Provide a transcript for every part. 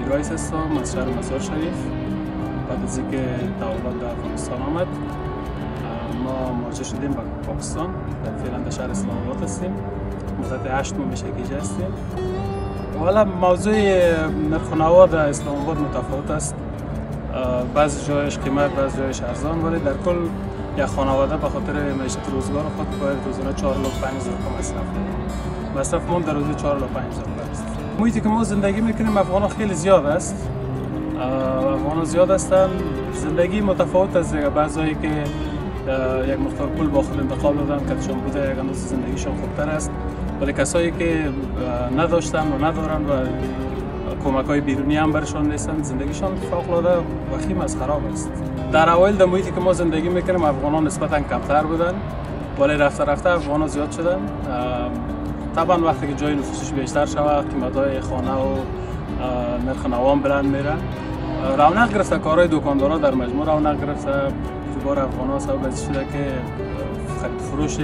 میرویس هستم از شهر مزار شریف. بعد از اینکه تحولات در افغانستان آمد ما مهاجر شدیم به پاکستان. فعلا در شهر اسلام آباد هستیم. مدت 8 ماه میشه که اینجا هستیم. حالا موضوع نرخ و نوا در اسلام آباد متفاوت است. بعضی جایش قیمت، بعضی جایش ارزان، ولی در کل یک خانواده به خاطر معیشت روزگار خود باید روزانه 4 لاک 5 هزار تومان مصرف کنه. مصرف ما در روز 4 لاک 5 هزار تومان است. محیطی که ما زندگی میکنیم افغان خیلی زیاد است. افغان زیاد هستن. زندگی متفاوت است. بعضی که یک مقدار پول با خود انتقال دادن که چون بوده یک اندازه زندگیشون خوبتر است، ولی کسایی که نداشتن و ندارن و کمک‌های بیرونی هم برشان نیستن زندگیشان فوق‌العاده وخیم از خراب است. در اوایل در محیطی که ما زندگی میکنیم افغانان نسبتاً کمتر بودن، ولی رفته رفته افغانان زیاد شدن. طبعا وقتی که جای نفوسش بیشتر شود قیمت‌های خانه و نرخ نوا بلند میره. رونق گرفته کارهای دکاندارا در مجموع رونق گرفته. بار افغان‌ها سبب شده که خرید فروش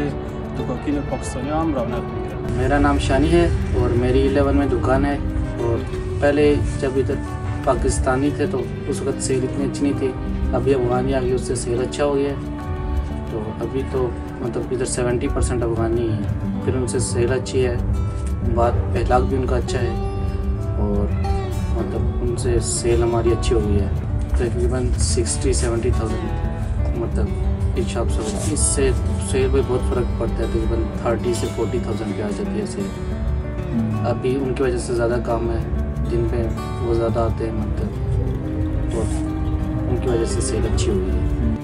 دکاکین پاکستانی هم رونق میگیره. मेरा नाम शानी है और मेरी 11 में दुकान है। और पहले जब इधर पाकिस्तानी थे तो उस वक्त सेल इतनी अच्छी नहीं थी। अभी अफगानी आ गई, उससे सेल अच्छा हो गया। तो अभी तो मतलब इधर 70% अफगानी है, फिर उनसे सेल अच्छी है। बात पहलाक भी उनका अच्छा है और मतलब उनसे सेल हमारी अच्छी हो गई है। तकरीबन 60-70,000 मतलब इस शॉप से होगा। इससे सेल में बहुत फ़र्क पड़ता है। तकरीबन 30 से 40,000 पे आ जाती है सेल। अभी उनकी वजह से ज़्यादा काम है, दिन पे वो ज़्यादा आते हैं मतलब, और उनकी वजह से सेल अच्छी हुई है।